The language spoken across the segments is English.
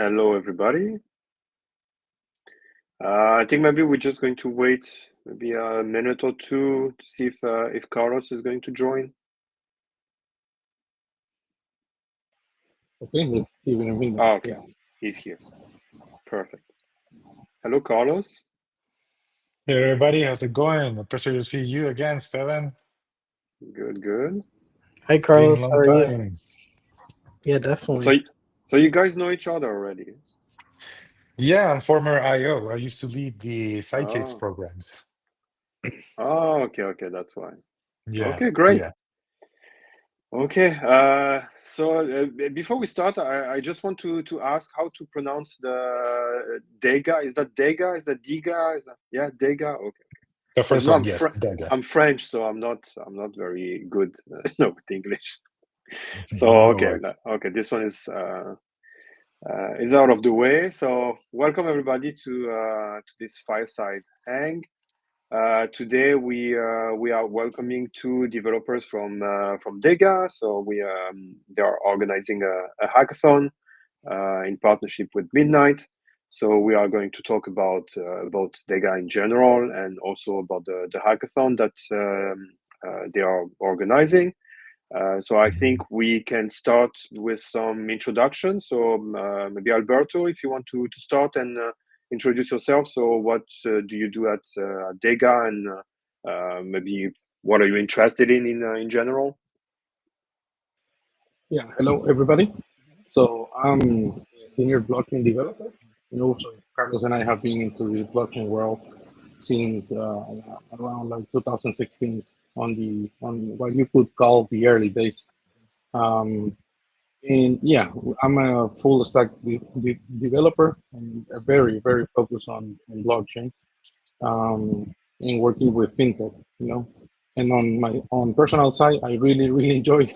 Hello, everybody. I think maybe we're just going to wait maybe a minute or two to see if Carlos is going to join. Okay, let's give it a minute. Oh, okay, he's here. Perfect. Hello, Carlos. Hey everybody, how's it going? A pleasure to see you again, Steven. Good, good. Hi, Been a Carlos. How long are you? time. Yeah, definitely. So you guys know each other already? Yeah, I'm former IO. I used to lead the sidechains Oh, programs. okay, that's why. Yeah, Okay, great. yeah. Okay, so before we start, I just want to ask how to pronounce the Dega. Is that Dega? Is that Diga? Yeah, Dega. Okay. The Because first no, one, yes, Dega. I'm French, so I'm not very good no with English. So No okay, worries. okay, this one is out of the way. So welcome everybody to this fireside hang. Today we are welcoming two developers from Dega. So they are organizing a hackathon in partnership with Midnight. So we are going to talk about Dega in general and also about the hackathon that they are organizing. So I think we can start with some introduction. So maybe Alberto, if you want to start and introduce yourself. So what do you do at Dega, and maybe what are you interested in general? Yeah, hello everybody. So I'm a senior blockchain developer. So Carlos and I have been into the blockchain world since around like 2016 on what you could call the early days. Um, and yeah, I'm a full stack developer and very focused on blockchain. In working with fintech, And on my own personal side, I really enjoy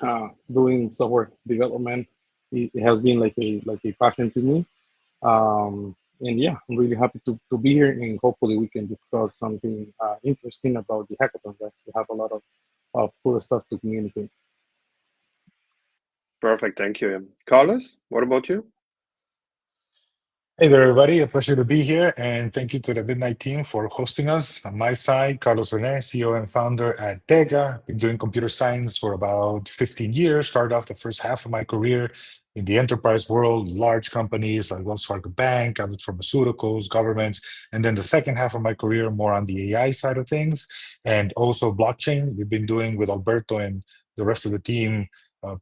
doing software development. It has been like a passion to me. And yeah, I'm really happy to be here, and hopefully we can discuss something interesting about the hackathon. That we have a lot of cool stuff to communicate. Perfect, thank you. Carlos, what about you? Hey there, everybody. A pleasure to be here, and thank you to the Midnight team for hosting us. On my side, Carlos Rene, CEO and founder at Dega. Been doing computer science for about 15 years. Started off the first half of my career in the enterprise world, large companies like Wells Fargo Bank, other pharmaceuticals, governments, and then the second half of my career more on the AI side of things, and also blockchain. We've been doing with Alberto and the rest of the team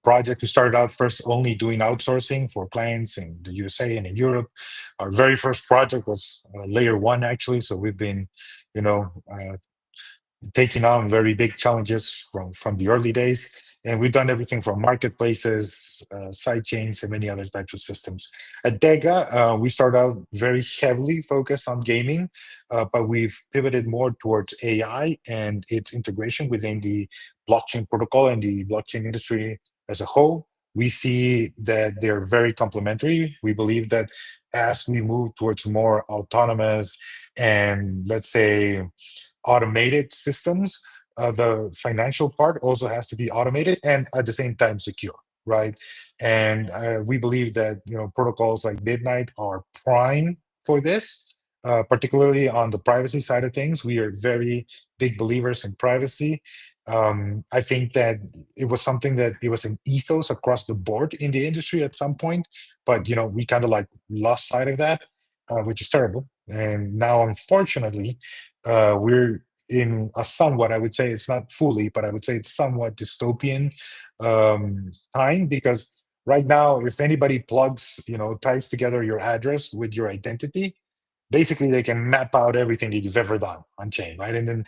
project. We started out first only doing outsourcing for clients in the USA and in Europe. Our very first project was layer one, actually. So we've been, you know, taking on very big challenges from the early days. And we've done everything from marketplaces, side chains, and many other types of systems. At Dega, we started out very heavily focused on gaming, but we've pivoted more towards AI and its integration within the blockchain protocol and the blockchain industry as a whole. We see that they're very complementary. We believe that as we move towards more autonomous and, let's say, automated systems, the financial part also has to be automated and at the same time secure, right? And we believe that protocols like Midnight are prime for this. Particularly on the privacy side of things, we are very big believers in privacy. I think that it was something that it was an ethos across the board in the industry at some point, but we kind of like lost sight of that, which is terrible. And now, unfortunately, we're in a somewhat, I would say it's not fully, but I would say it's somewhat dystopian time, because right now, if anybody plugs, ties together your address with your identity, basically they can map out everything that you've ever done on chain, right? And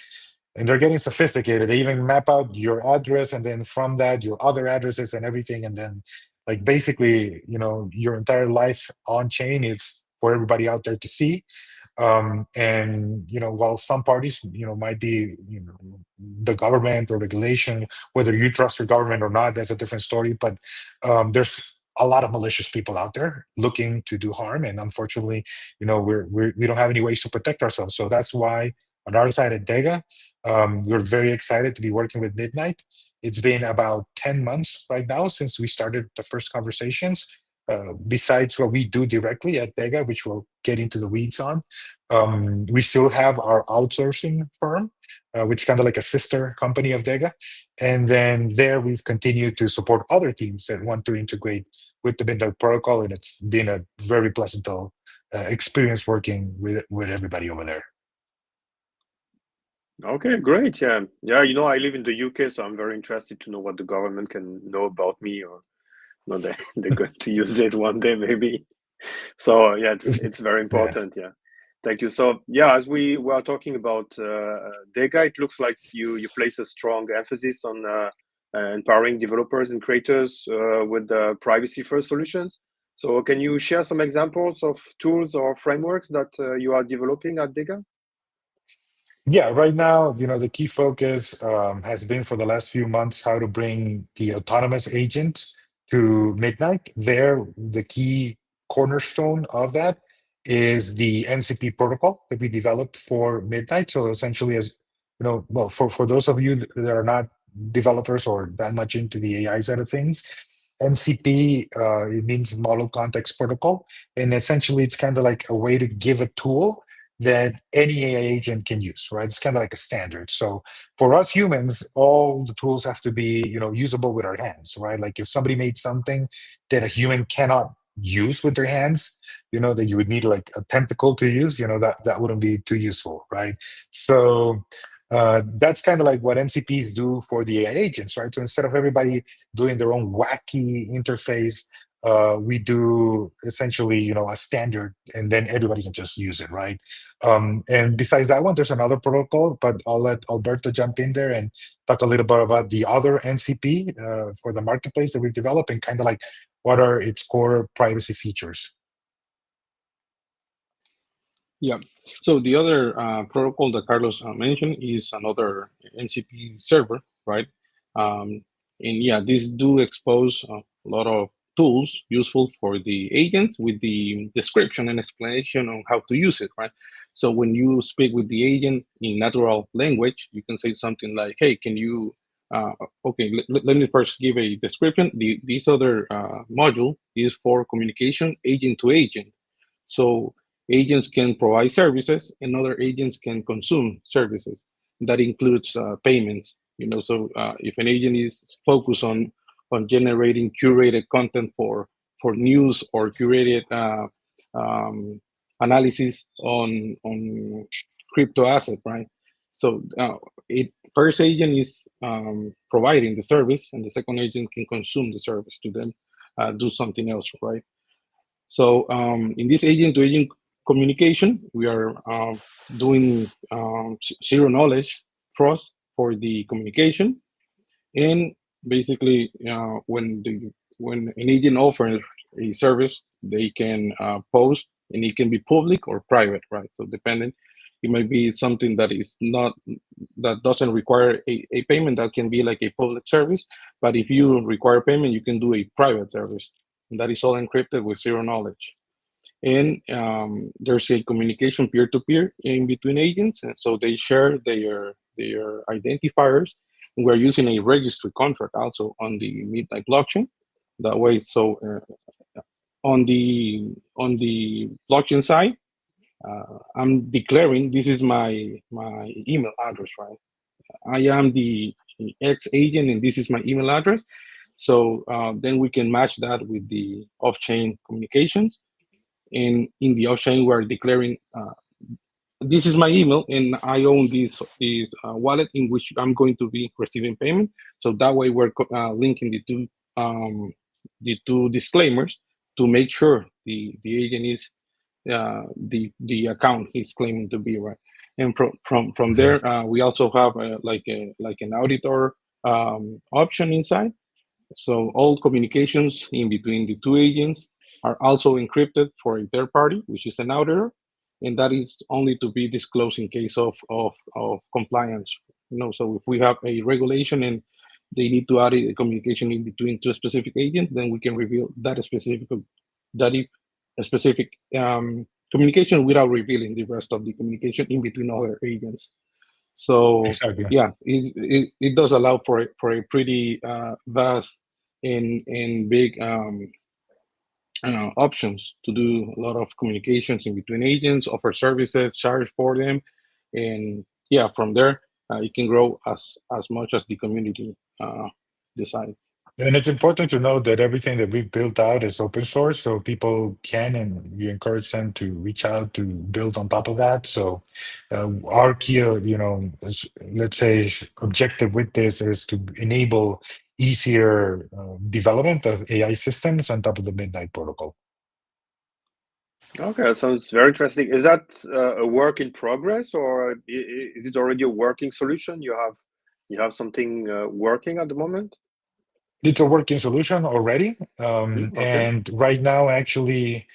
they're getting sophisticated. They even map out your address, and then from that, your other addresses and everything. And then, like, basically, your entire life on chain is for everybody out there to see. And while some parties might be the government or regulation, whether you trust your government or not, that's a different story. But there's a lot of malicious people out there looking to do harm, and unfortunately, we don't have any ways to protect ourselves. So that's why on our side at Dega, we're very excited to be working with Midnight. It's been about 10 months right now since we started the first conversations. besides what we do directly at Dega, which we'll get into the weeds on, we still have our outsourcing firm, which is kind of like a sister company of Dega. And then there we've continued to support other teams that want to integrate with the Midnight Protocol. And it's been a very pleasant experience working with everybody over there. Okay, great. Yeah. I live in the UK, so I'm very interested to know what the government can know about me, or they're going to use it one day maybe. So yeah, it's very important. Yeah. Thank you. So yeah, as we were talking about Dega, it looks like you place a strong emphasis on empowering developers and creators with privacy first solutions. So can you share some examples of tools or frameworks that you are developing at Dega? Yeah, right now, the key focus has been for the last few months how to bring the autonomous agents to Midnight. There, the key cornerstone of that is the NCP protocol that we developed for Midnight. So essentially, as well, for those of you that are not developers or that much into the AI side of things, MCP, it means Model Context Protocol, and essentially it's kind of like a way to give a tool that any AI agent can use, right? It's kind of like a standard. So for us humans, all the tools have to be, usable with our hands, right? Like if somebody made something that a human cannot use with their hands, that you would need like a tentacle to use, that wouldn't be too useful, right? So that's kind of like what MCPs do for the AI agents, right? So instead of everybody doing their own wacky interface, we do essentially, a standard, and then everybody can just use it, right? And besides that one, there's another protocol, but I'll let Alberto jump in there and talk a little bit about the other NCP for the marketplace that we've developed, and kind of like what are its core privacy features. Yeah. So the other protocol that Carlos mentioned is another MCP server, right? And yeah, these do expose a lot of tools useful for the agent with the description and explanation on how to use it, right? So when you speak with the agent in natural language, you can say something like, "Hey, can you?" Okay, let me first give a description. This other module is for communication agent to agent. So agents can provide services and other agents can consume services. That includes payments. So if an agent is focused on generating curated content for news or curated analysis on crypto asset, right? So first agent is providing the service, and the second agent can consume the service to then do something else, right? So in this agent-to-agent communication, we are doing zero knowledge trust for the communication, and basically when an agent offers a service, they can post, and it can be public or private, right? So depending, it might be something that doesn't require a payment, that can be like a public service. But if you require payment, you can do a private service, and that is all encrypted with zero knowledge. And there's a communication peer-to-peer in between agents, and so they share their identifiers. And we're using a registry contract also on the Midnight blockchain. That way, so on the blockchain side, I'm declaring this is my email address, right? I am the X agent, and this is my email address. So then we can match that with the off-chain communications. And in the off-chain, we're declaring this is my email, and I own this wallet in which I'm going to be receiving payment. So that way, we're linking the two disclaimers to make sure the agent is the account he's claiming to be, right. And from there, we also have like an auditor option inside. So all communications in between the two agents are also encrypted for a third party, which is an auditor, and that is only to be disclosed in case of compliance. So if we have a regulation and they need to add a communication in between two specific agents, then we can reveal that specific communication without revealing the rest of the communication in between other agents. So exactly. Yeah, it does allow for a pretty vast and big options to do a lot of communications in between agents, offer services, charge for them, and yeah, from there it can grow as much as the community decides. And it's important to note that everything that we've built out is open source, so people can and we encourage them to reach out to build on top of that. So our key, let's say, objective with this is to enable easier development of AI systems on top of the Midnight Protocol. Okay, that sounds very interesting. Is that a work in progress, or is it already a working solution? You have something working at the moment? It's a working solution already, Okay. and right now, actually,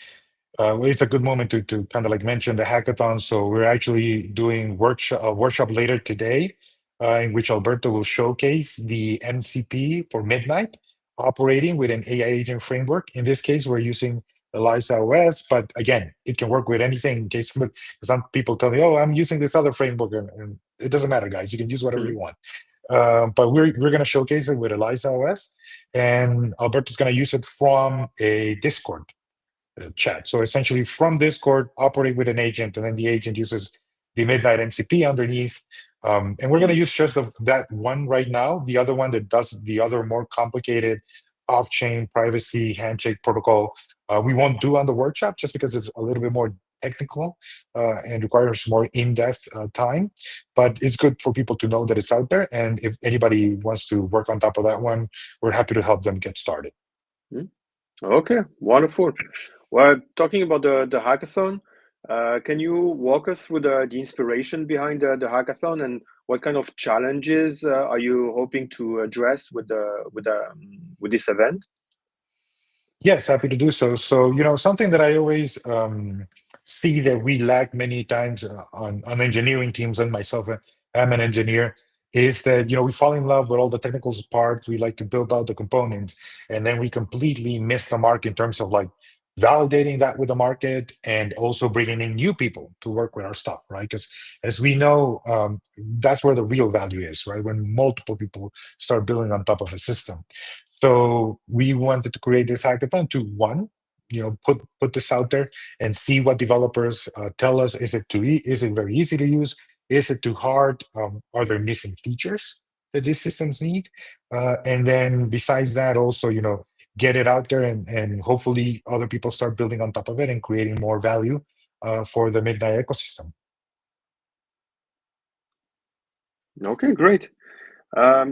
it's a good moment to kind of like mention the hackathon. So we're actually doing a workshop later today, in which Alberto will showcase the MCP for Midnight operating with an AI agent framework. In this case, we're using Eliza OS, but again, it can work with anything. In case some people tell me, "Oh, I'm using this other framework," and it doesn't matter, guys. You can use whatever you want. But we're going to showcase it with Eliza OS, and Alberto's going to use it from a Discord chat. So essentially from Discord, operate with an agent, and then the agent uses the Midnight MCP underneath. And we're going to use just that one right now. The other one that does the other more complicated off-chain privacy handshake protocol, we won't do on the workshop just because it's a little bit more technical and requires more in-depth time. But it's good for people to know that it's out there. And if anybody wants to work on top of that one, we're happy to help them get started. Okay, wonderful. Well, talking about the hackathon, can you walk us through the inspiration behind the hackathon, and what kind of challenges are you hoping to address with this event? Yes, happy to do so. So, something that I always see that we lack many times on engineering teams, and myself, I'm an engineer, is that, we fall in love with all the technical parts. We like to build out the components, and then we completely miss the mark in terms of like validating that with the market and also bringing in new people to work with our stuff, right? Because as we know, that's where the real value is, right? When multiple people start building on top of a system. So we wanted to create this hackathon to one, put this out there and see what developers tell us. Is it is it very easy to use? Is it too hard? Are there missing features that these systems need? And then besides that, also, get it out there and hopefully other people start building on top of it and creating more value for the Midnight ecosystem. Okay, great.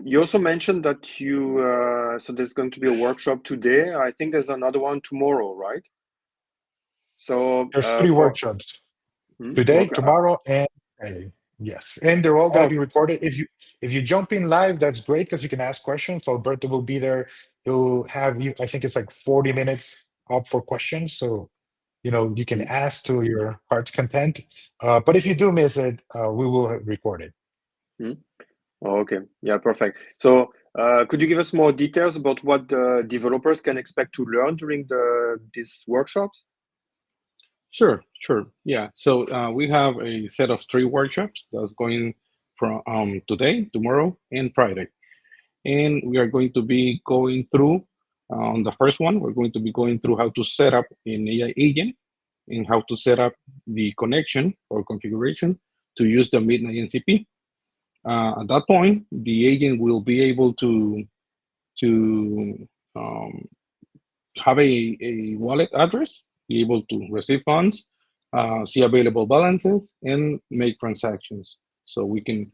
You also mentioned that so there's going to be a workshop today. I think there's another one tomorrow, right? So there's three workshops today, okay. tomorrow, and Friday. Yes, and they're all going to be recorded. If you jump in live, that's great because you can ask questions. So Alberto will be there. He'll have you. I think it's like 40 minutes up for questions. So you can ask to your heart's content. But if you do miss it, we will record it. Okay. Yeah, perfect. So could you give us more details about what the developers can expect to learn during these workshops? Sure. Yeah. So we have a set of 3 workshops that's going from today, tomorrow, and Friday. And we are going to be going through, on the first one, we're going to be going through how to set up an AI agent and how to set up the connection or configuration to use the Midnight NCP. At that point, the agent will be able to um, have a wallet address, be able to receive funds, see available balances, and make transactions. So we can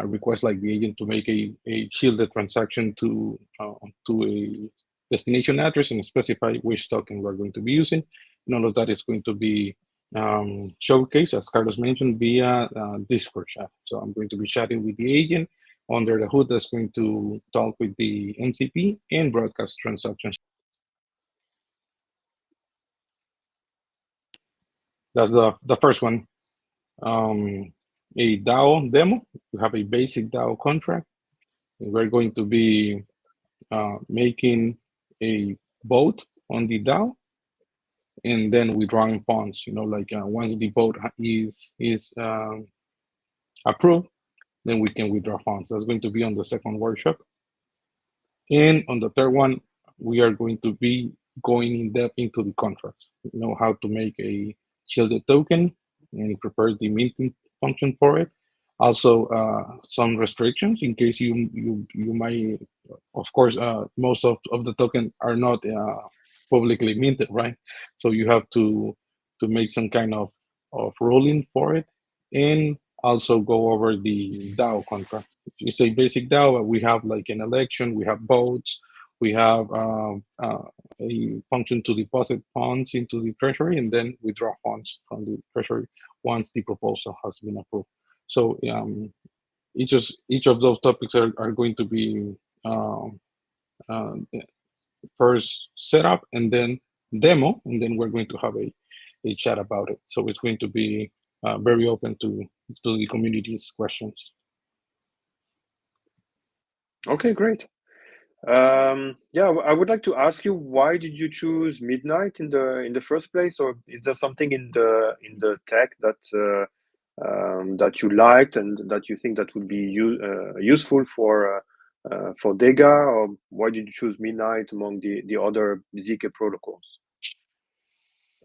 request like the agent to make a shielded transaction to a destination address and specify which token we're going to be using. And all of that is going to be showcased, as Carlos mentioned, via Discord chat. So I'm going to be chatting with the agent under the hood that's going to talk with the MCP and broadcast transactions. That's the first one. A DAO demo. We have a basic DAO contract. We're going to be making a vote on the DAO, and then we drawing funds. Once the vote is approved, then we can withdraw funds. That's going to be on the second workshop. And on the third one, we are going to be going in depth into the contracts. You know how to make a shielded token and prepare the minting function for it. Also, some restrictions in case you might, of course, most of the token are not publicly minted, right? So you have to make some kind of ruling for it, and also go over the DAO contract. If you say basic DAO, we have like an election, we have votes, we have a function to deposit funds into the treasury and then withdraw funds from the treasury once the proposal has been approved. So each of those topics are going to be um, uh, first setup and then demo, and then we're going to have a chat about it. So it's going to be very open to the community's questions. Okay, great. Yeah, I would like to ask you, why did you choose midnight in the first place, or is there something in the tech that you liked and that you think that would be useful for Dega, or why did you choose midnight among the other ZK protocols?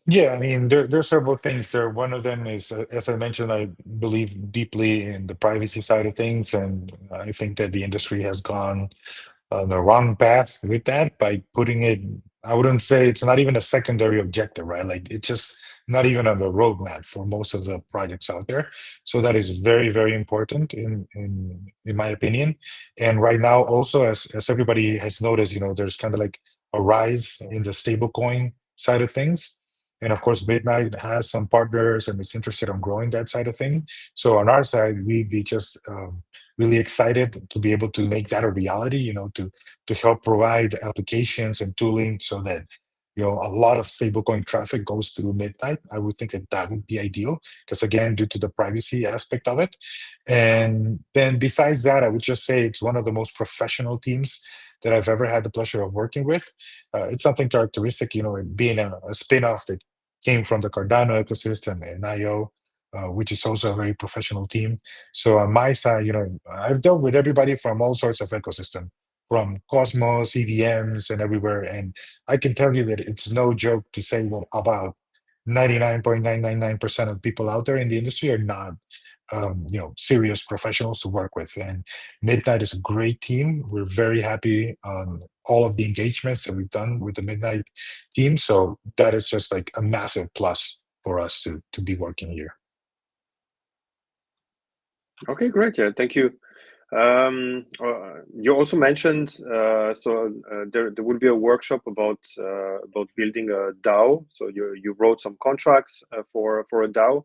Yeah, I mean, there's several things there. One of them is, as I mentioned, I believe deeply in the privacy side of things, and I think that the industry has gone the wrong path with that by putting it. I wouldn't say it's not even a secondary objective, right? Like it's just not even on the roadmap for most of the projects out there. So that is very, very important in my opinion. And right now, also as everybody has noticed, there's kind of like a rise in the stablecoin side of things. And of course, Midnight has some partners and is interested in growing that side of thing. So on our side, we'd be just really excited to be able to make that a reality, to help provide applications and tooling so that a lot of stablecoin traffic goes through Midnight. I would think that that would be ideal because, again, due to the privacy aspect of it. And then besides that, I would just say it's one of the most professional teams that I've ever had the pleasure of working with. It's something characteristic, it being a spin-off that came from the Cardano ecosystem and IO, which is also a very professional team. So on my side, I've dealt with everybody from all sorts of ecosystem, from Cosmos, EVMs, and everywhere. And I can tell you that it's no joke to say that about 99.999% of people out there in the industry are not, serious professionals to work with. And Midnight is a great team. We're very happy on all of the engagements that we've done with the Midnight team. So that is just like a massive plus for us to be working here. Okay, great. Yeah, thank you. You also mentioned there will be a workshop about building a DAO. So you wrote some contracts for a DAO.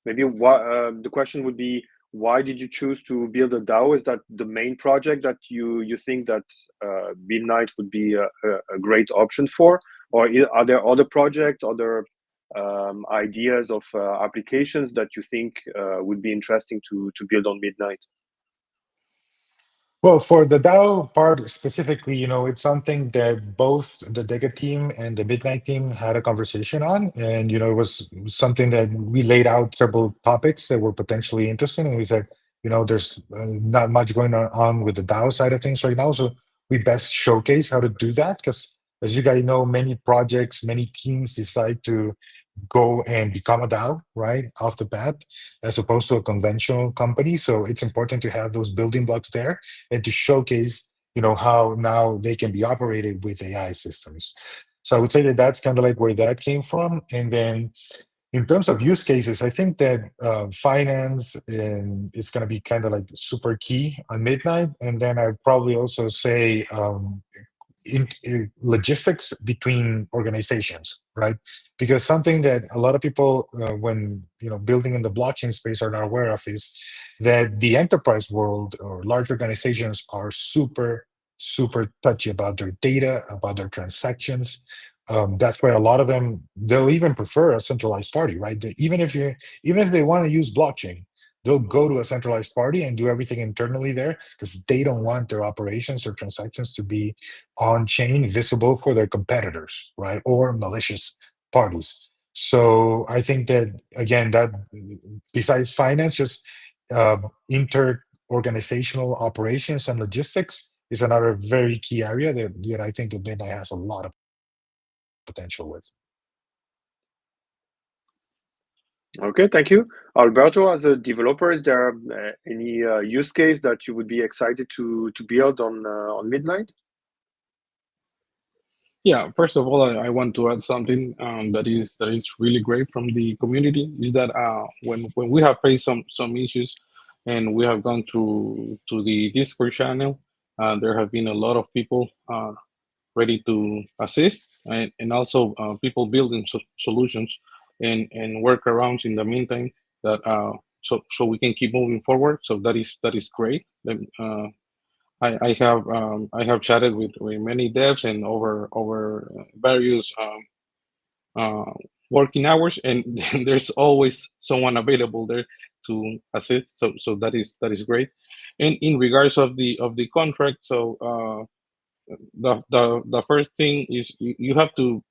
Maybe the question would be, why did you choose to build a DAO? Is that the main project that you think that Midnight would be a great option for, or are there other projects, other ideas of applications that you think would be interesting to build on Midnight? Well, for the DAO part specifically, it's something that both the Dega team and the Midnight team had a conversation on. And, it was something that we laid out several topics that were potentially interesting. And we said, there's not much going on with the DAO side of things right now. So we best showcase how to do that. Because as you guys know, many projects, many teams decide to go and become a DAO right off the bat, as opposed to a conventional company. So it's important to have those building blocks there and to showcase, how now they can be operated with AI systems. So I would say that that's kind of like where that came from. And then in terms of use cases, I think that finance is going to be kind of like super key on Midnight. And then I'd probably also say in logistics between organizations, right? Because something that a lot of people, when building in the blockchain space, are not aware of is that the enterprise world or large organizations are super, super touchy about their data, about their transactions. That's why a lot of them, they'll even prefer a centralized party, right? Even if they want to use blockchain, they'll go to a centralized party and do everything internally there because they don't want their operations or transactions to be on chain visible for their competitors, right? Or malicious parties. So I think that, again, that besides finance, just inter organizational operations and logistics is another very key area that I think that Midnight has a lot of potential with. Okay, thank you. Alberto, as a developer, is there any use case that you would be excited to build on Midnight? Yeah, first of all, I want to add something that is really great from the community is that when we have faced some issues and we have gone through to the Discord channel, there have been a lot of people ready to assist and also people building solutions and workarounds in the meantime that so we can keep moving forward. So that is great. I have chatted with many devs and over various uh, working hours, and there's always someone available there to assist. So that is great. And in regards of the contract, so the first thing is you have to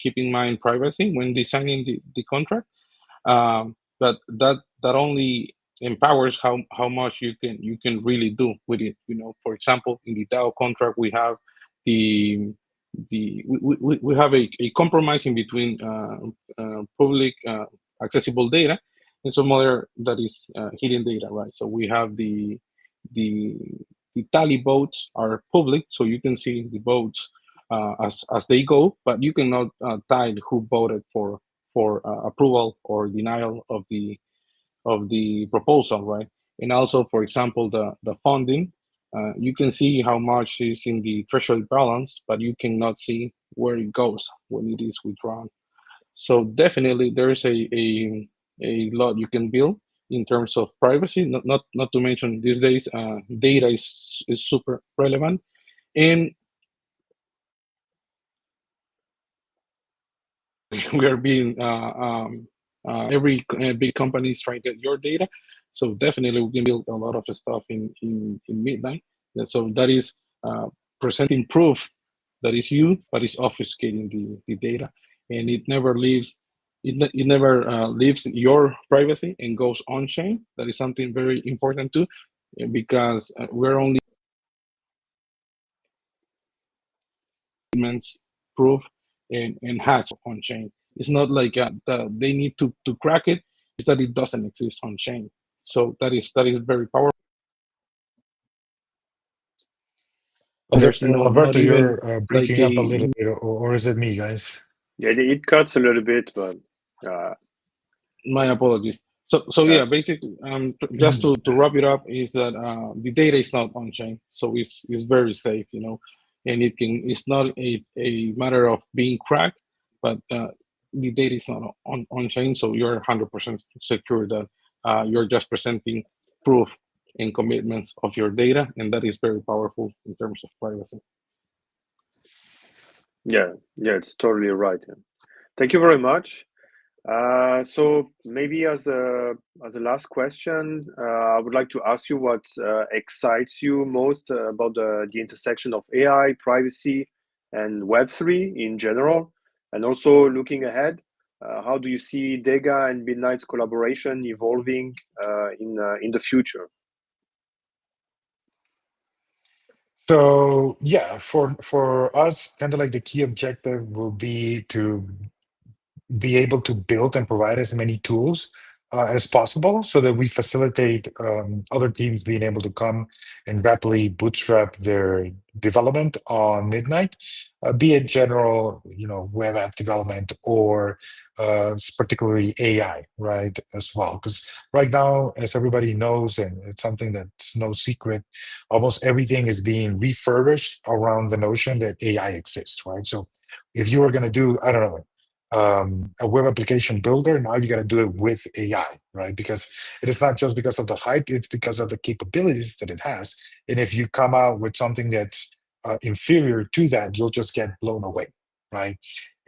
keep in mind privacy when designing the contract. But that only empowers how much you can really do with it. You know, for example, in the DAO contract we have the we have a compromise in between public accessible data and some other that is hidden data, right? So we have the the tally votes are public, so you can see the votes as they go, but you cannot tie who voted for approval or denial of the proposal, right? And also, for example, the funding, you can see how much is in the Treasury balance, but you cannot see where it goes when it is withdrawn. So definitely, there's a lot you can build in terms of privacy. Not to mention these days, data is super relevant, and we are being every big company is trying to get your data. So definitely we can build a lot of stuff in Midnight. And so that is presenting proof that is you, but it's obfuscating the data, and it never leaves. It never leaves your privacy and goes on chain. That is something very important too, because we're only proof and hash on chain. It's not like they need to crack it. It's that it doesn't exist on chain. So that is very powerful. There's not Alberto, even you're like breaking up a little bit, or is it me, guys? Yeah, it cuts a little bit, but my apologies. So yeah, basically, just to wrap it up, is that the data is not on chain, so it's very safe, you know, and it's not a matter of being cracked, but the data is not on chain, so you're 100% secure that you're just presenting proof and commitments of your data, and that is very powerful in terms of privacy. yeah, it's totally right. Thank you very much. So maybe as a last question, I would like to ask you what excites you most about the intersection of AI, privacy, and Web3 in general, and also looking ahead. How do you see Dega and Midnight's collaboration evolving in the future? So yeah, for us, kind of like the key objective will be to be able to build and provide as many tools as possible so that we facilitate other teams being able to come and rapidly bootstrap their development on Midnight, be it general, web app development or particularly AI, right, as well. Because right now, as everybody knows, and it's something that's no secret, almost everything is being refurbished around the notion that AI exists, right? So if you were going to do, I don't know, a web application builder, now you got to do it with AI, right? Because it is not just because of the hype, it's because of the capabilities that it has. And if you come out with something that's inferior to that, you'll just get blown away, right?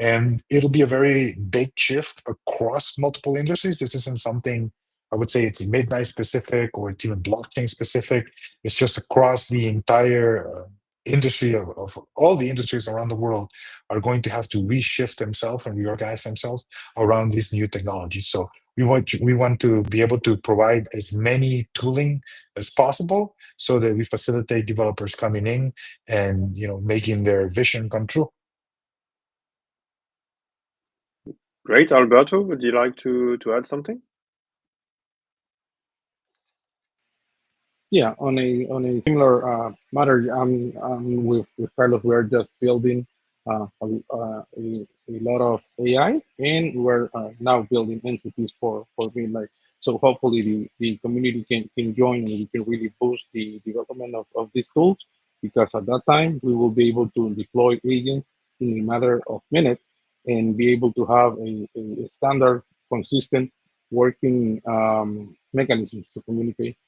And it'll be a very big shift across multiple industries. This isn't something I would say it's Midnight specific or it's even blockchain specific. It's just across the entire industry of all the industries around the world are going to have to reshift themselves and reorganize themselves around these new technologies. So we want to be able to provide as many tooling as possible so that we facilitate developers coming in and making their vision come true. Great, Alberto. Would you like to add something? Yeah, on a similar matter, I'm with Carlos. We're just building a lot of AI, and we're now building entities for midnight. So hopefully the community can join, and we can really boost the development of these tools, because at that time we will be able to deploy agents in a matter of minutes and be able to have a standard, consistent working mechanisms to communicate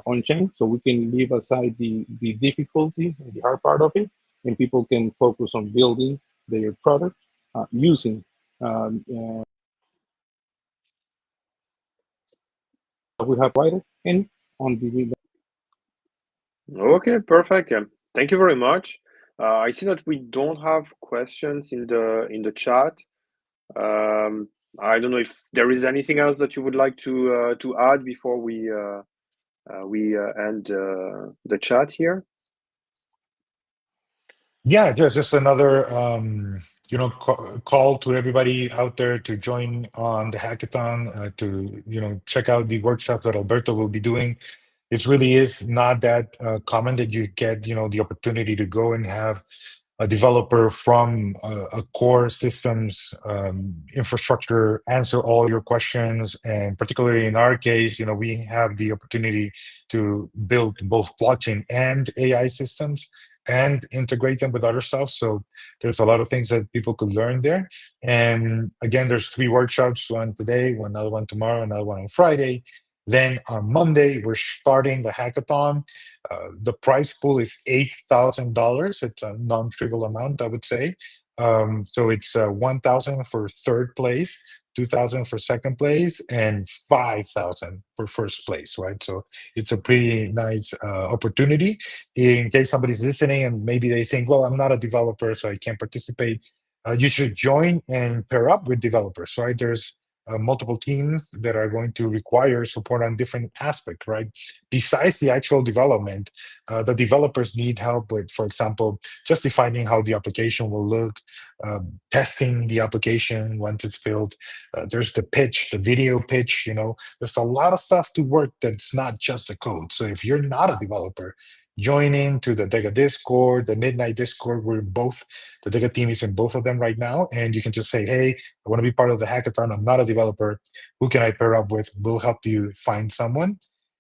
on chain, so we can leave aside the difficulty and the hard part of it, and people can focus on building their product using we have provided and on the. Okay, perfect. Yeah, thank you very much. I see that we don't have questions in the chat. I don't know if there is anything else that you would like to add before we end the chat here. Yeah, just another call to everybody out there to join on the hackathon, to check out the workshop that Alberto will be doing. It really is not that common that you get the opportunity to go and have a developer from a core systems infrastructure answer all your questions. And particularly in our case, we have the opportunity to build both blockchain and AI systems and integrate them with other stuff. So there's a lot of things that people could learn there. And again, there's 3 workshops, one today, another one tomorrow, another one on Friday. Then on Monday, we're starting the hackathon. The prize pool is $8,000. It's a non-trivial amount, I would say. So it's 1,000 for third place, 2,000 for second place, and 5,000 for first place, right? So it's a pretty nice opportunity. In case somebody's listening and maybe they think, well, I'm not a developer, so I can't participate. You should join and pair up with developers, right? There's multiple teams that are going to require support on different aspects, right? Besides the actual development, the developers need help with, for example, just defining how the application will look, testing the application once it's built. There's the pitch, the video pitch, there's a lot of stuff to work that's not just the code. So if you're not a developer, join into the Dega Discord, the Midnight Discord. The Dega team is in both of them right now. And you can just say, hey, I want to be part of the hackathon. I'm not a developer. Who can I pair up with? We'll help you find someone.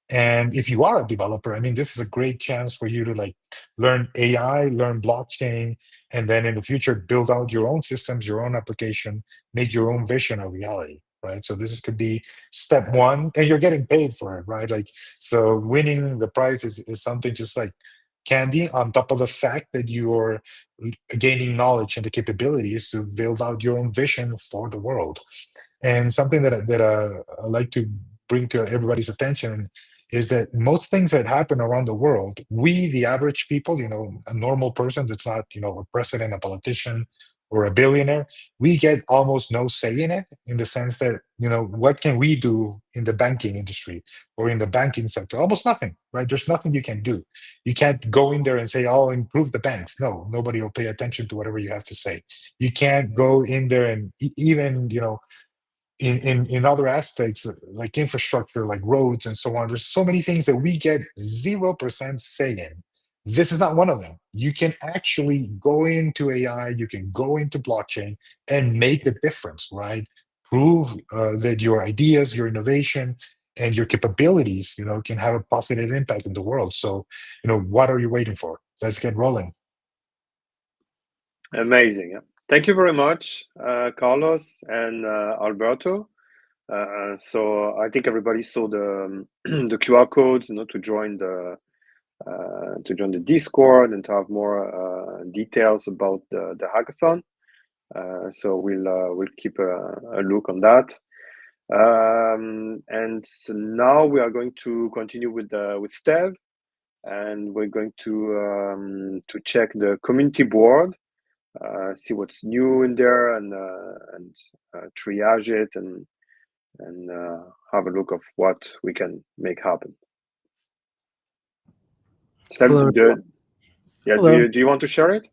And if you are a developer, I mean, this is a great chance for you to learn AI, learn blockchain, and then in the future, build out your own systems, your own application, make your own vision a reality, right? So this could be step one, and you're getting paid for it, right? So winning the prize is something just like candy on top of the fact that you're gaining knowledge and the capabilities to build out your own vision for the world. And something that I like to bring to everybody's attention is that most things that happen around the world, we, the average people, a normal person that's not, a president, a politician, or a billionaire, we get almost no say in it, in the sense that, what can we do in the banking industry or in the banking sector? Almost nothing, right? There's nothing you can do. You can't go in there and say, oh, improve the banks. No, nobody will pay attention to whatever you have to say. You can't go in there and even, in other aspects like infrastructure, like roads and so on. There's so many things that we get 0% say in. This is not one of them. You can actually go into AI, you can go into blockchain and make a difference, right? Prove that your ideas, your innovation, and your capabilities, can have a positive impact in the world. So, what are you waiting for? Let's get rolling. Amazing. Thank you very much, Carlos and Alberto. So I think everybody saw the the QR codes, to join the Discord and to have more details about the hackathon. So we'll keep a look on that. And so now we are going to continue with Steve. and we're going to check the community board, see what's new in there, and triage it and have a look of what we can make happen. Hello. Do Hello. you want to share it?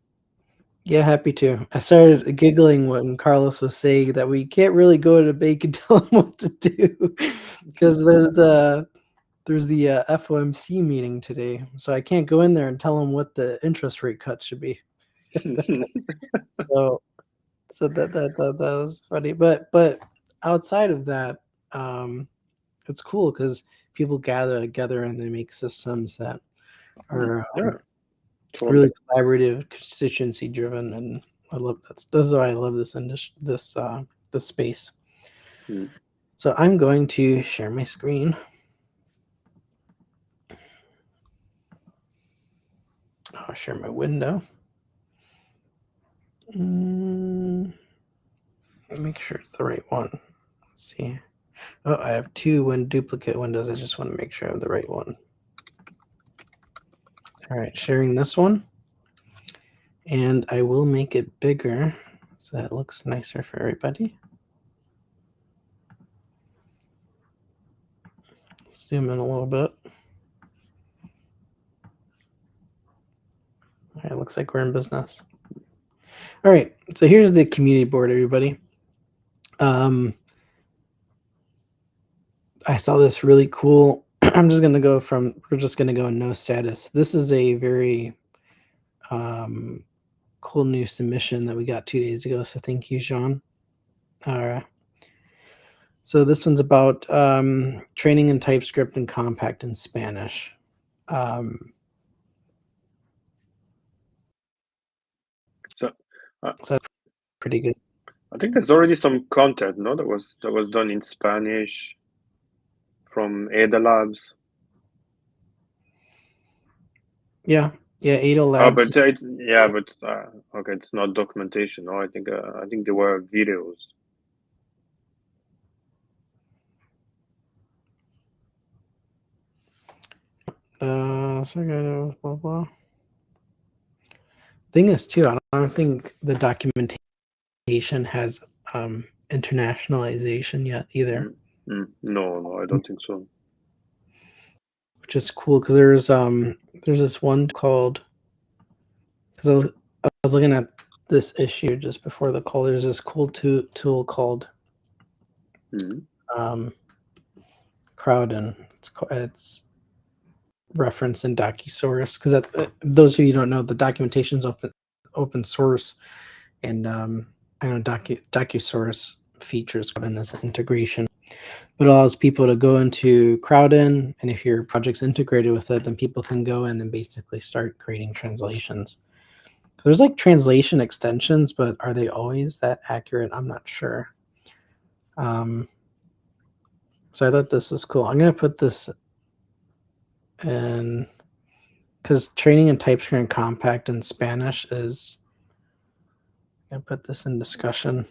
Yeah, happy to. I started giggling when Carlos was saying that we can't really go to bank and tell them what to do because there's the FOMC meeting today, so I can't go in there and tell them what the interest rate cut should be. so that was funny, but outside of that, it's cool because people gather together and they make systems that are really collaborative, constituency driven, and I love that. That's why I love this this space. So I'm going to share my screen. I'll share my window. Make sure it's the right one. Let's see. Oh, I have two duplicate windows. I just want to make sure I have the right one. All right, sharing this one. And I will make it bigger so that it looks nicer for everybody. Zoom in a little bit. All right, looks like we're in business. All right, so here's the community board, everybody. I saw this really cool. We're just gonna go in no status. This is a very cool new submission that we got 2 days ago. So thank you, Jean. All right. So this one's about training in TypeScript and Compact in Spanish. So that's pretty good. I think there's already some content, no, that was done in Spanish from Ada Labs. Yeah, Ada Labs. Oh, but okay, it's not documentation. No, I think there were videos. So blah blah. Thing is, too, I don't think the documentation has internationalization yet either. No, I don't think so. Which is cool because there's this one called, because I was looking at this issue just before the call. There's this cool tool called Crowdin. It's referenced in DocuSource because those of you who don't know, the documentation's open source, and I know DocuSource features Crowdin as an integration, but it allows people to go into Crowdin, and if your project's integrated with it, then people can go in and basically start creating translations. There's like translation extensions, but are they always that accurate? I'm not sure. So I thought this was cool. I'm going to put this in because training in TypeScript and Compact in Spanish is, I'm going to put this in discussion.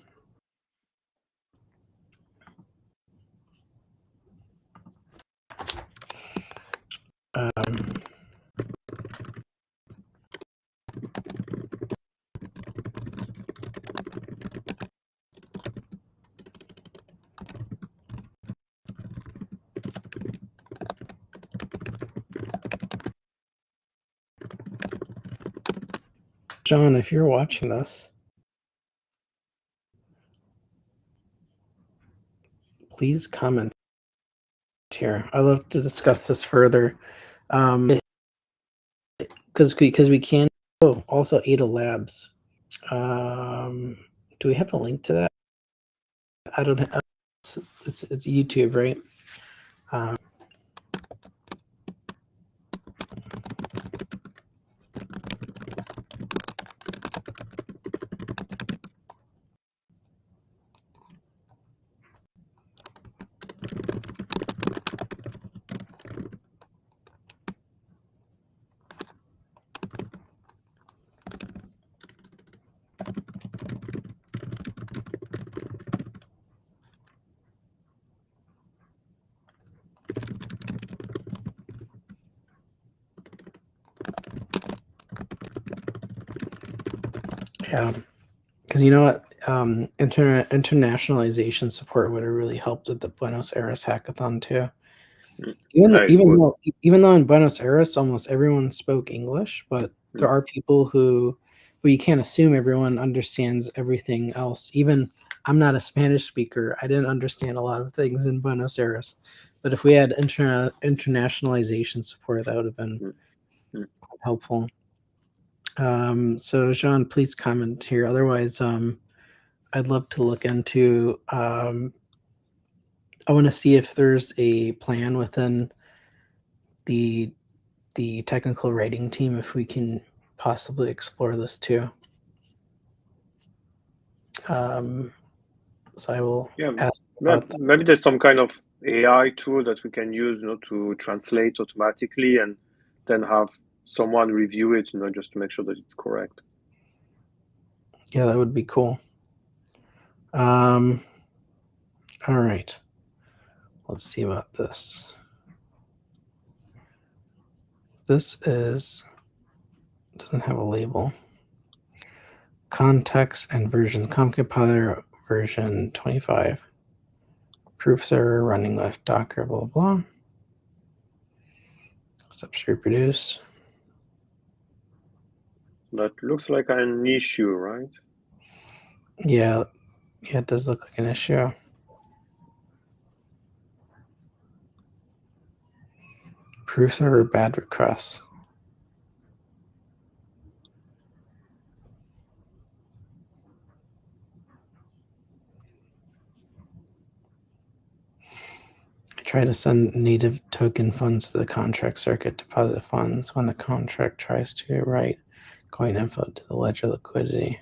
John, if you're watching this, please comment here. I'd love to discuss this further. Because we can. Oh, also Ada Labs. Do we have a link to that? I don't have. It's YouTube, right? Yeah, because you know what, internationalization support would have really helped with the Buenos Aires hackathon too. Even though in Buenos Aires almost everyone spoke English, but there are people who you can't assume everyone understands everything else. Even I'm not a Spanish speaker. I didn't understand a lot of things in Buenos Aires, but if we had internationalization support, that would have been helpful. So Jean, please comment here. Otherwise, I'd love to look into. I want to see if there's a plan within the technical writing team if we can possibly explore this too. So I will ask about that. Maybe there's some kind of AI tool that we can use, to translate automatically and then have someone review it, just to make sure that it's correct. Yeah, that would be cool. All right. Let's see about this. This doesn't have a label. Context and version. Compiler version 25. Proof server running with Docker, blah, blah. Steps to reproduce. That looks like an issue, right? Yeah, it does look like an issue. Proof server bad requests. Try to send native token funds to the contract circuit, deposit funds when the contract tries to write coin info to the ledger liquidity.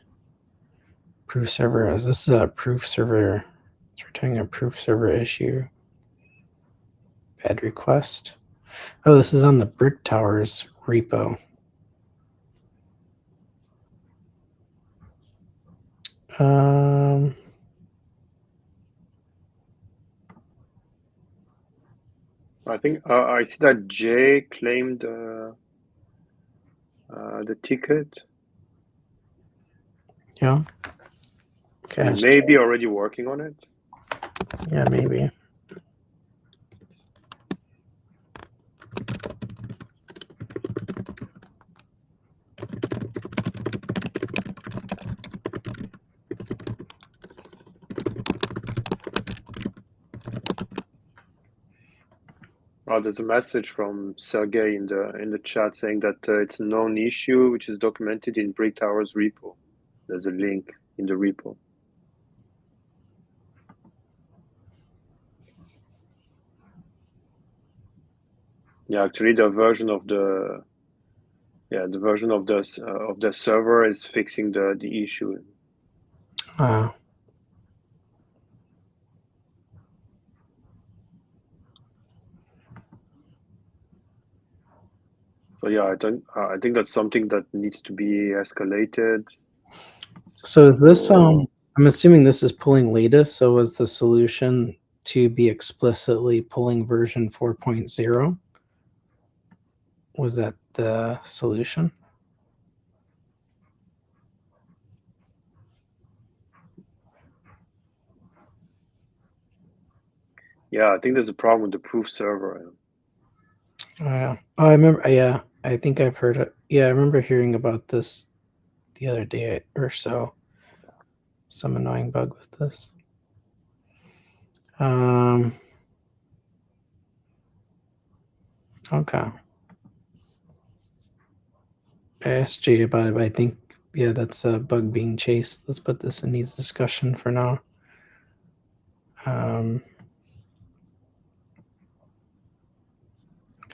Proof server, is this a proof server? It's returning a proof server issue. Bad request. Oh, this is on the Brick Towers repo. I think I see that Jay claimed the ticket. Yeah. Okay. He may be already working on it. Yeah, maybe. Oh, there's a message from Sergey in the chat saying that it's a known issue which is documented in Brick Towers repo. There's a link in the repo. Yeah, actually, the version of the server is fixing the issue. Wow. So yeah, I think that's something that needs to be escalated. So is this I'm assuming this is pulling latest, so was the solution to be explicitly pulling version 4.0? Was that the solution? Yeah, I think there's a problem with the proof server. Oh, I remember. Yeah, I think I've heard it. Yeah, I remember hearing about this the other day or so. Some annoying bug with this. Okay. I asked Jay about it, but I think, yeah, that's a bug being chased. Let's put this in needs discussion for now. Get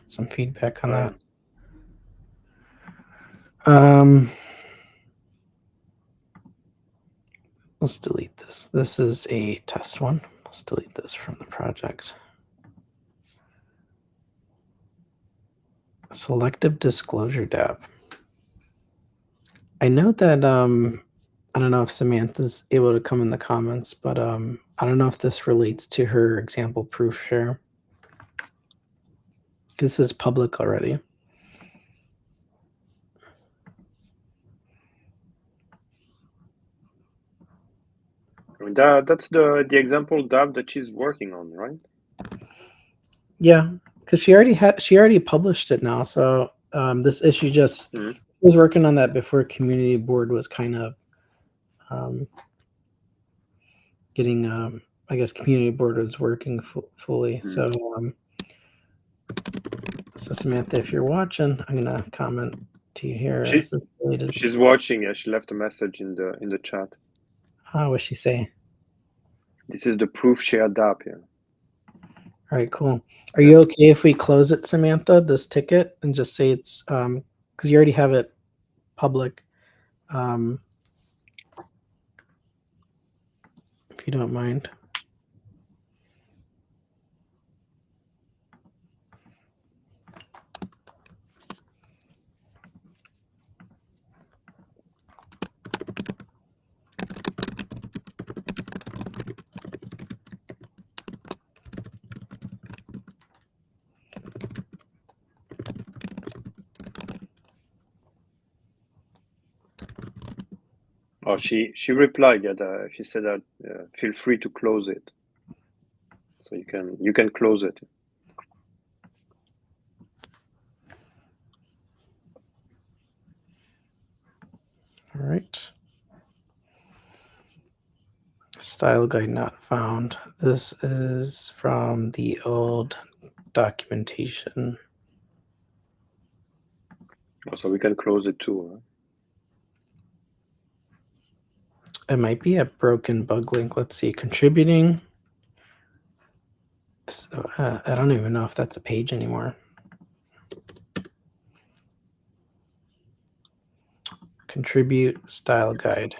some feedback on that. Let's delete this. This is a test one. Let's delete this from the project. Selective disclosure DApp. I know that I don't know if Samantha's able to come in the comments, but I don't know if this relates to her example proof share. This is public already. That's the example dApp that she's working on, right? Yeah, because she already published it now. So this issue just was working on that before community board was kind of getting I guess community board was working fully. So so Samantha, if you're watching, I'm gonna comment to you here. She's watching. Yeah, she left a message in the chat. What'd she say? This is the proof share dApp. Yeah. All right, cool. Are you okay if we close it, Samantha, this ticket, and just say it's because you already have it public. If you don't mind. Oh, she replied that she said that feel free to close it, so you can close it. All right. Style guide not found. This is from the old documentation. So we can close it too. Huh? It might be a broken bug link. Let's see. Contributing. So, I don't even know if that's a page anymore. Contribute style guide.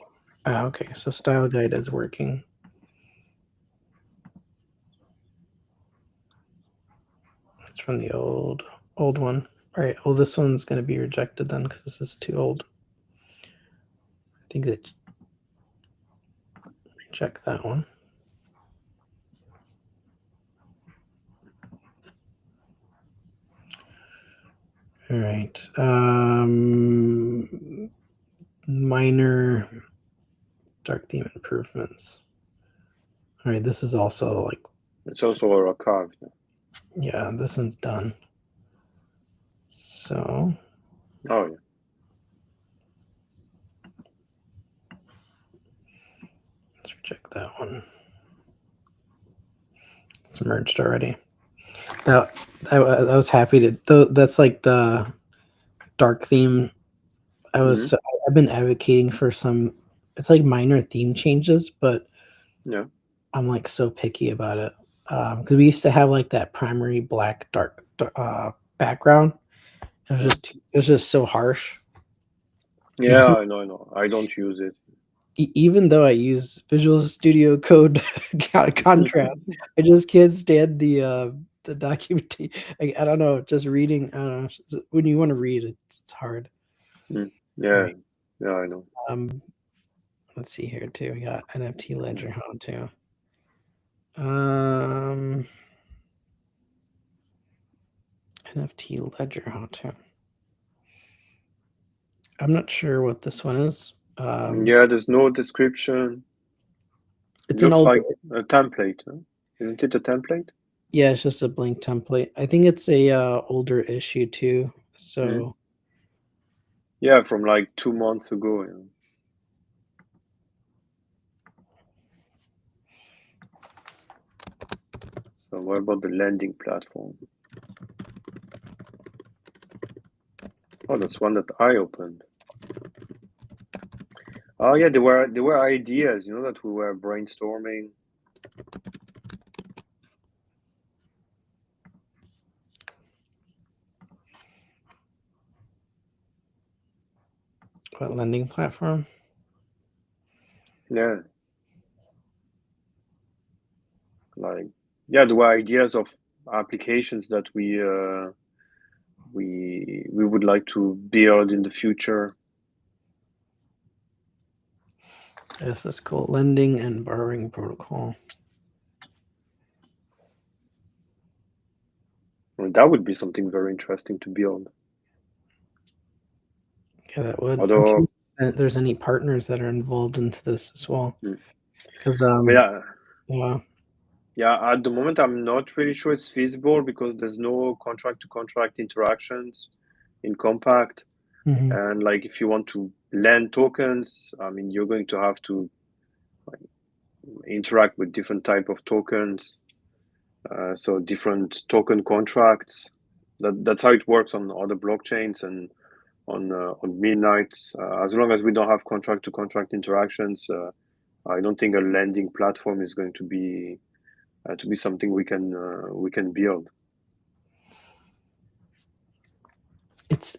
Okay, so style guide is working. It's from the old one. All right. Well, this one's going to be rejected then because this is too old. I think that reject that one. All right. Minor dark theme improvements. All right. This is also like. It's also a archive. Yeah, this one's done. So. Oh yeah. Let's reject that one. It's merged already. That I was happy to. That's like the dark theme. I've been advocating for some. It's like minor theme changes, but yeah, I'm like so picky about it because we used to have like that primary black dark background. It was just so harsh. Yeah, I know. I don't use it. Even though I use Visual Studio Code contrast, I just can't stand the documentation. I don't know, just reading. I don't know, when you want to read, it's hard. Yeah, right. Yeah, I know. Let's see here too. We got NFT ledger how to. NFT ledger how to. I'm not sure what this one is. Yeah, there's no description. It looks like a template, huh? Isn't it a template? Yeah, it's just a blank template. I think it's a older issue too. So yeah, from like 2 months ago. Yeah. So what about the lending platform? Oh, that's one that I opened. Oh yeah, there were ideas, that we were brainstorming. What lending platform? Yeah. Like, yeah, there were ideas of applications that we would like to build in the future. This is cool. Lending and borrowing protocol. Well, that would be something very interesting to build. Yeah, that would. Although there's any partners that are involved into this as well. Because yeah, yeah. At the moment, I'm not really sure it's feasible because there's no contract-to-contract interactions in Compact. And like, if you want to lend tokens, I mean, you're going to have to interact with different type of tokens. So different token contracts. That's how it works on other blockchains and on Midnight. As long as we don't have contract-to-contract interactions, I don't think a lending platform is going to be something we can build. It's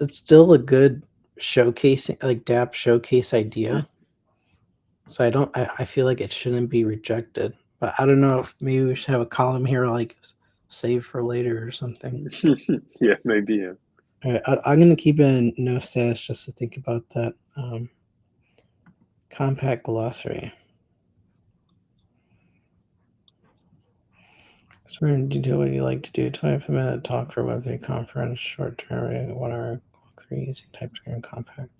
still a good showcasing, like DApp showcase idea. So I feel like it shouldn't be rejected. But I don't know if maybe we should have a column here like save for later or something. Yeah, maybe. Yeah. All right, I'm gonna keep it in no status just to think about that. Compact glossary. Explain detail what you like to do. 25-minute talk for Web3 conference. Short term, 1 hour. 3 using TypeScript and Compact.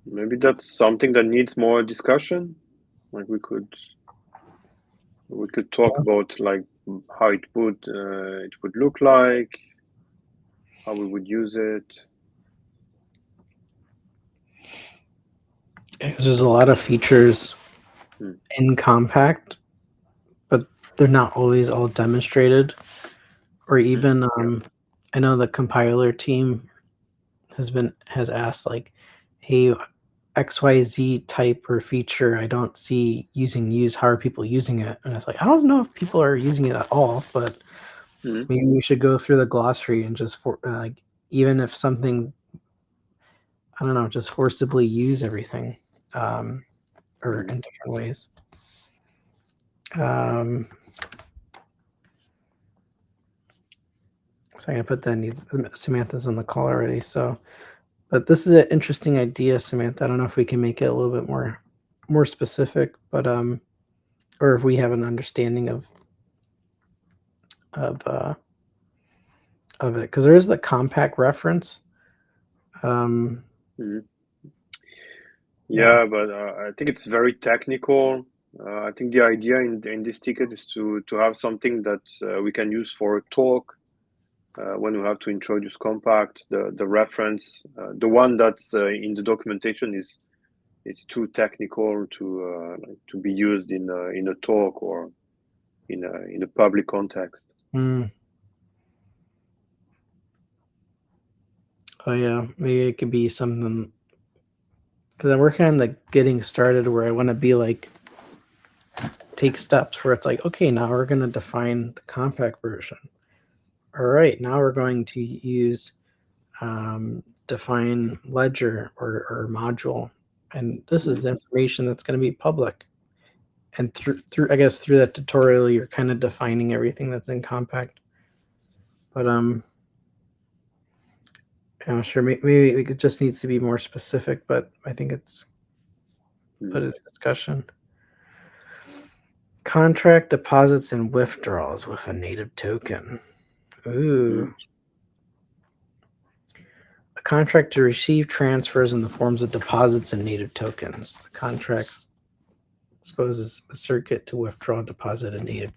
Maybe that's something that needs more discussion. Like we could talk about like how it would look like, how we would use it. Because there's a lot of features in Compact, but they're not always all demonstrated. Or even I know the compiler team has asked like, hey, XYZ type or feature I don't see use. How are people using it? And it's like, I don't know if people are using it at all, but maybe we should go through the glossary and just like, even if something, I don't know, just forcibly use everything, or in different ways. So I'm gonna put that Samantha's on the call already. So, but this is an interesting idea, Samantha. I don't know if we can make it a little bit more specific, but or if we have an understanding of it, because there is the Compact reference. Yeah, but I think it's very technical. I think the idea in this ticket is to have something that we can use for a talk when we have to introduce Compact. The reference, the one that's in the documentation it's too technical to be used in a talk or in a public context. Oh yeah, maybe it could be something, because I'm working on the getting started where I want to be like, take steps where it's like, okay, now we're going to define the Compact version. All right, now we're going to use define ledger or module, and this is the information that's going to be public. And through I guess through that tutorial, you're kind of defining everything that's in Compact. But I'm sure maybe it just needs to be more specific. But I think it's put in discussion. Contract deposits and withdrawals with a native token. Ooh. A contract to receive transfers in the forms of deposits and native tokens. The contract exposes a circuit to withdraw, deposit a native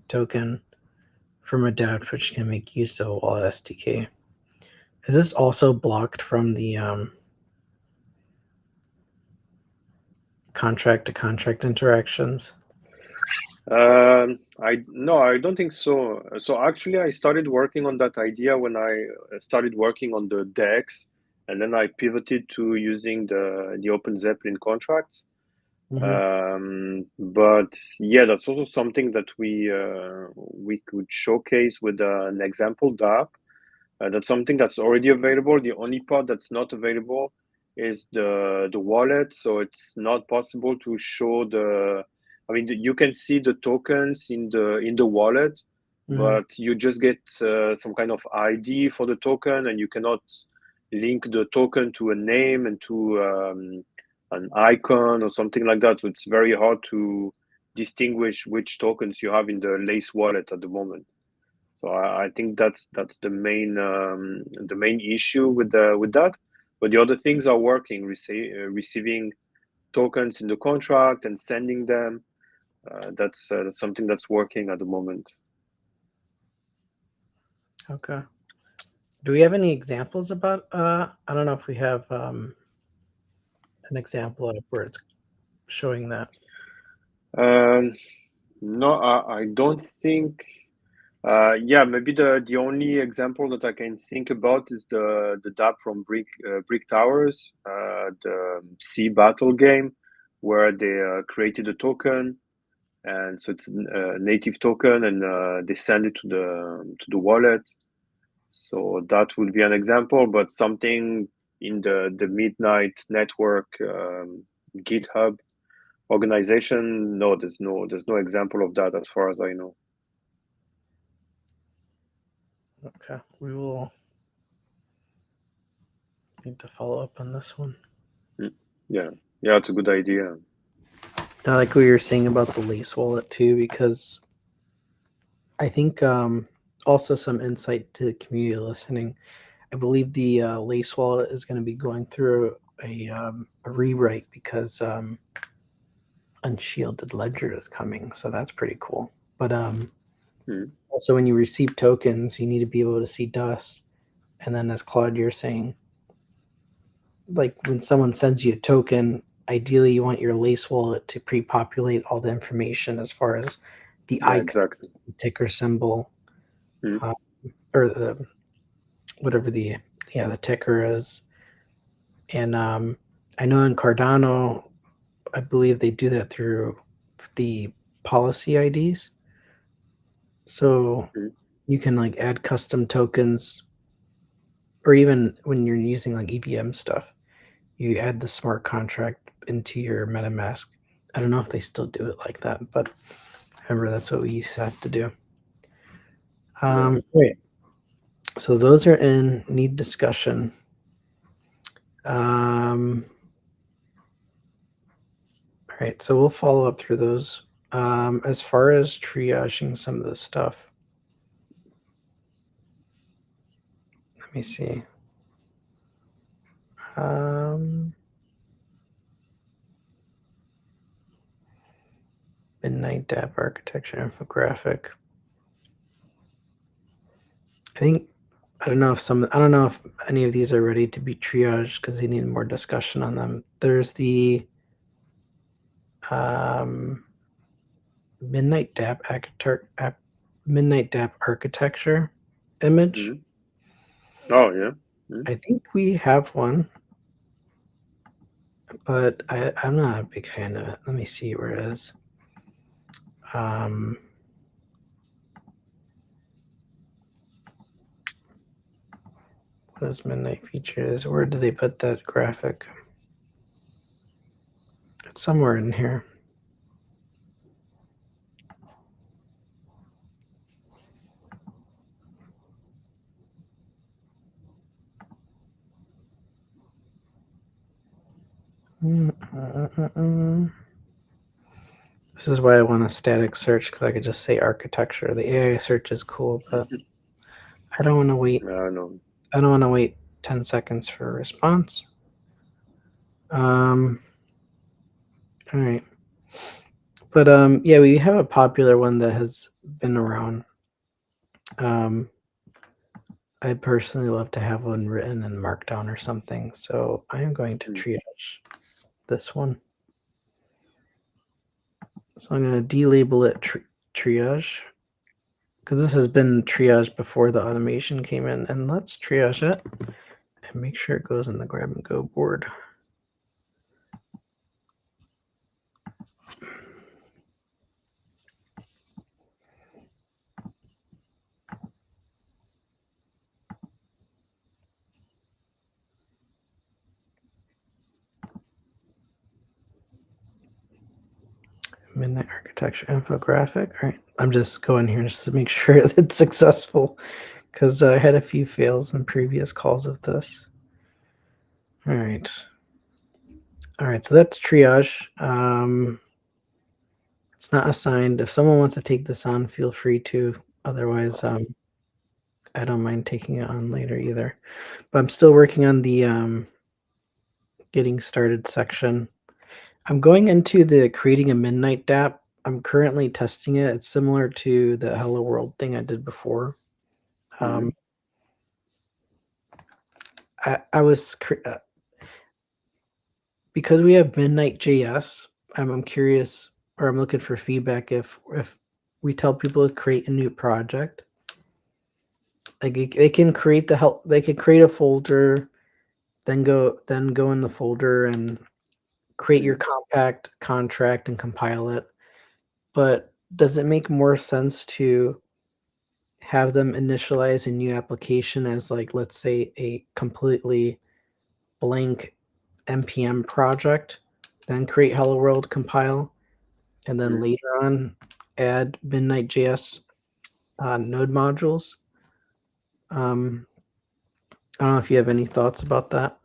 token from a DApp, which can make use of a wallet SDK. Is this also blocked from the contract to contract interactions? I don't think so. So actually, I started working on that idea when I started working on the DEX, and then I pivoted to using the Open Zeppelin contracts. But yeah, that's also something that we could showcase with an example DApp. That's something that's already available. The only part that's not available is the wallet, so it's not possible to show you can see the tokens in the wallet, but you just get some kind of ID for the token, and you cannot link the token to a name and to an icon or something like that. So it's very hard to distinguish which tokens you have in the Lace wallet at the moment. So I think that's the main issue with that. But the other things are working, receiving tokens in the contract and sending them. That's something that's working at the moment. Okay. Do we have any examples about? I don't know if we have an example of where it's showing that. No, I don't think. Yeah, maybe the only example that I can think about is the dApp from Brick Towers, the Sea Battle game, where they created a token, and so it's a native token, and they send it to the wallet. So that would be an example, but something in the Midnight Network GitHub organization, no, there's no example of that as far as I know. Okay, we will need to follow up on this one. Yeah, it's a good idea. I like what you were saying about the Lace wallet too, because I think also some insight to the community listening. I believe the Lace wallet is going to be going through a rewrite because Unshielded Ledger is coming, so that's pretty cool. But also, when you receive tokens, you need to be able to see dust. And then, as Claude, you're saying, like when someone sends you a token, ideally you want your Lace wallet to pre-populate all the information as far as the icon, exactly. ticker symbol, or the whatever the ticker is. And I know in Cardano, I believe they do that through the policy IDs. So you can like add custom tokens, or even when you're using like EVM stuff, you add the smart contract into your MetaMask. I don't know if they still do it like that, but remember that's what we used to have to do. Great. So those are in need discussion. All right, so we'll follow up through those. As far as triaging some of this stuff, let me see. Midnight dApp architecture infographic. I don't know if any of these are ready to be triaged because they need more discussion on them. There's the Midnight dApp architecture image. Oh yeah. I think we have one, but I'm not a big fan of it. Let me see where it is. What is Midnight features? Where do they put that graphic? It's somewhere in here. This is why I want a static search, because I could just say architecture. The AI search is cool, but I don't want to wait. I don't want to wait 10 seconds for a response. All right. But yeah, we have a popular one that has been around. I personally love to have one written in Markdown or something, so I am going to triage this one. So I'm going to delabel it triage, because this has been triaged before the automation came in. And let's triage it and make sure it goes in the grab and go board. Midnight architecture infographic. All right, I'm just going here just to make sure it's successful, because I had a few fails in previous calls of this. All right, so that's triage. It's not assigned. If someone wants to take this on, feel free to. Otherwise, I don't mind taking it on later either. But I'm still working on the getting started section. I'm going into the creating a midnight dApp. I'm currently testing it. It's similar to the Hello World thing I did before. I was because we have Midnight JS. I'm curious, or I'm looking for feedback if we tell people to create a new project, like they can create they could create a folder, then go in the folder and create your compact contract and compile it. But does it make more sense to have them initialize a new application as, like, let's say a completely blank npm project, then create Hello World, compile, and then later on add Midnight JS node modules? I don't know if you have any thoughts about that.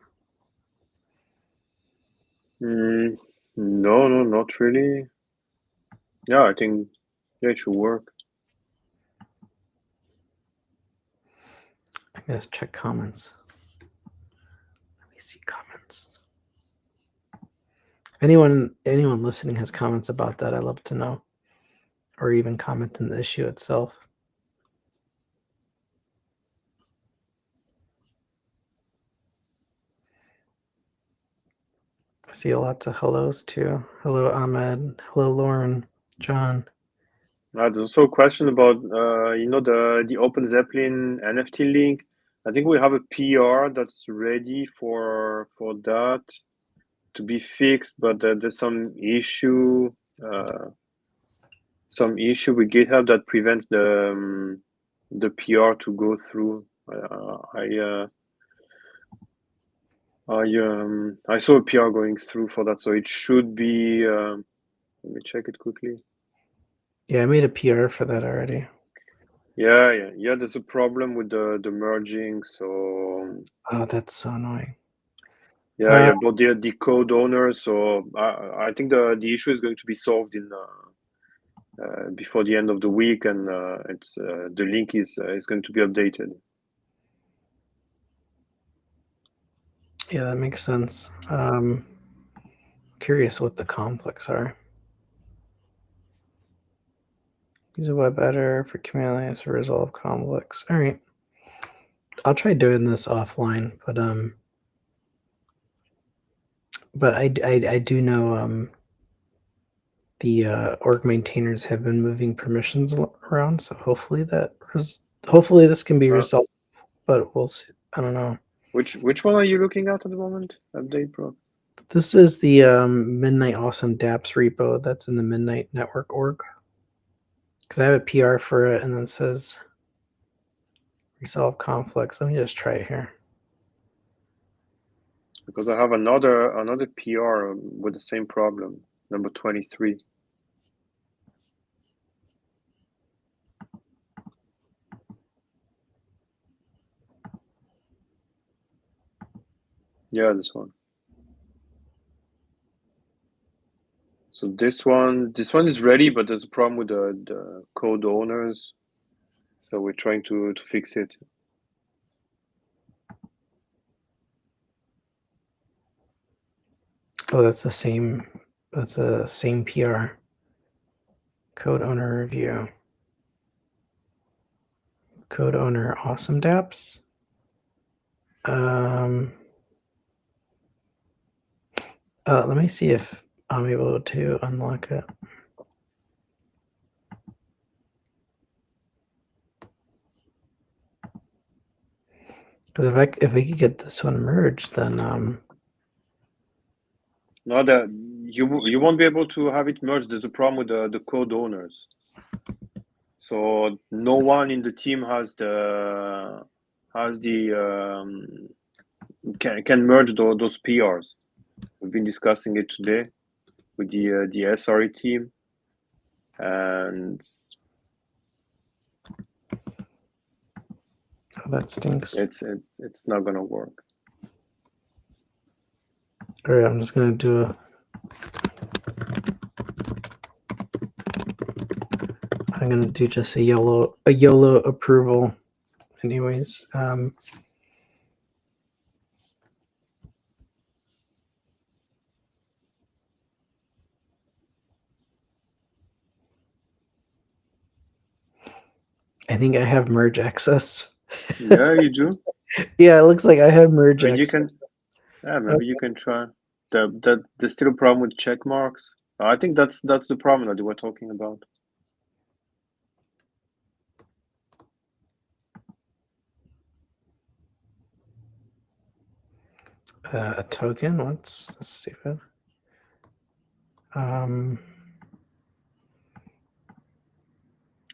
No, not really. Yeah, I think it should work. I'm gonna check comments. Let me see comments. If anyone listening has comments about that, I'd love to know, or even comment in the issue itself. I see lots of hellos too. Hello, Ahmed. Hello, Lauren. John. There's also a question about the Open Zeppelin NFT link. I think we have a PR that's ready for that to be fixed, but there's some issue with GitHub that prevents the PR to go through. I saw a PR going through for that, so it should be. Let me check it quickly. Yeah, I made a PR for that already. Yeah. There's a problem with the merging, so. Oh, that's so annoying. Yeah, but the code owner. So I think the issue is going to be solved in before the end of the week, and it's the link is going to be updated. Yeah, that makes sense. Curious what the conflicts are. Use a web editor for command lines to resolve conflicts. All right, I'll try doing this offline, but I do know the org maintainers have been moving permissions around, so hopefully this can be resolved. But we'll see. I don't know. Which one are you looking at the moment? Update, bro. This is the Midnight Awesome dApps repo that's in the Midnight Network org. Because I have a PR for it, and then it says resolve conflicts. Let me just try it here. Because I have another PR with the same problem, number 23. Yeah, this one. So this one is ready, but there's a problem with the code owners. So we're trying to fix it. Oh, that's the same. That's the same PR. Code owner review. Code owner awesome dApps. Let me see if I'm able to unlock it. Because if we could get this one merged, then No, that you won't be able to have it merged. There's a problem with the code owners. So no one in the team can merge those PRs. We've been discussing it today with the SRE team, and that stinks. It's not gonna work. All right, I'm just gonna do I'm gonna do just a YOLO approval anyways. I think I have merge access. Yeah, you do. Yeah, it looks like I have merge You access. can. Yeah, maybe you can try. There's still a problem with check marks. I think that's the problem that we're talking about. A token? That's stupid. I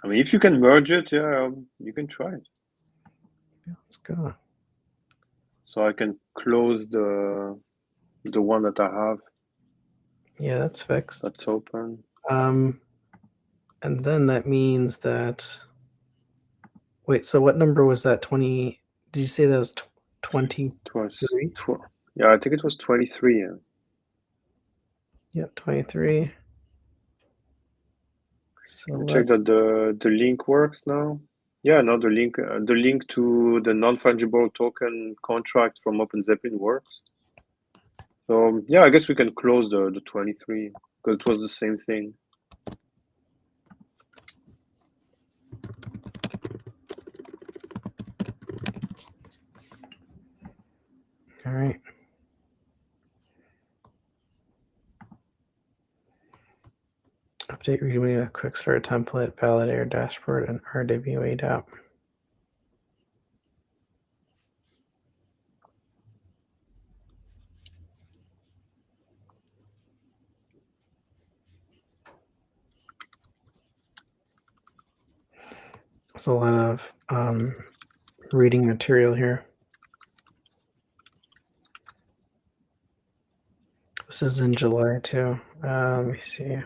mean, if you can merge it, yeah, you can try it. Yeah, let's go. So I can close the one that I have. Yeah, that's fixed. That's open. And then that means that. Wait, so what number was that? 20? Did you say that was 23? It was yeah, I think it was 23. Yeah. Yep, 23. So Check that the link works now. Yeah, no, the link to the non-fungible token contract from OpenZeppelin works. So yeah, I guess we can close the 23 because it was the same thing. all right. Update readme a quick start template, validator dashboard, and RWA DApp. There's a lot of reading material here. This is in July too. Let me see.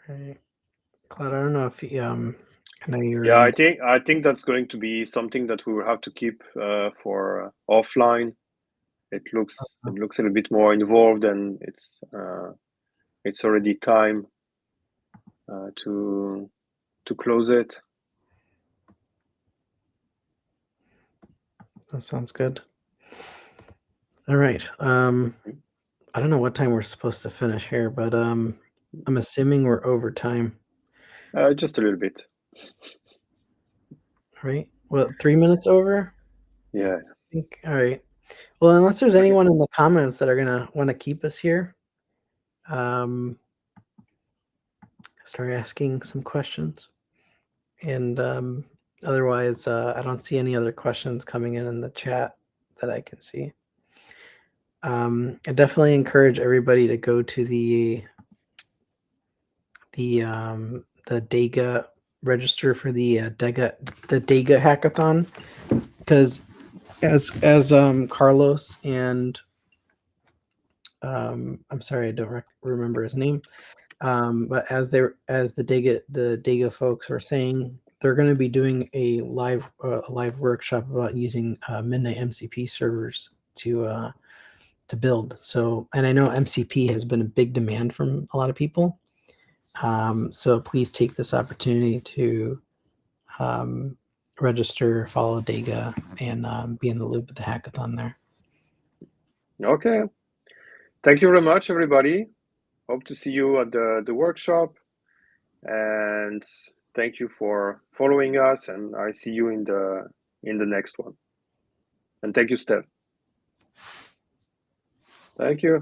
Right. Claude, I don't know if I know you're. Yeah, I think that's going to be something that we will have to keep for offline. It looks a little bit more involved, and it's already time to close it. That sounds good. All right. I don't know what time we're supposed to finish here, but I'm assuming we're over time. Just a little bit. Right? Well, 3 minutes over? Yeah. I think. All right. Well, unless there's anyone in the comments that are gonna want to keep us here, start asking some questions. And otherwise, I don't see any other questions coming in the chat that I can see. I definitely encourage everybody to go to the Dega register for the Dega Hackathon, because as Carlos and I'm sorry, I don't remember his name, but as the Dega folks were saying, they're going to be doing a live workshop about using Midnight MCP servers to build. So, and I know MCP has been a big demand from a lot of people. So please take this opportunity to register, follow Dega, and be in the loop with the hackathon there. Okay. Thank you very much, everybody. Hope to see you at the workshop. And thank you for following us. And I see you in the next one. And thank you, Steph. Thank you.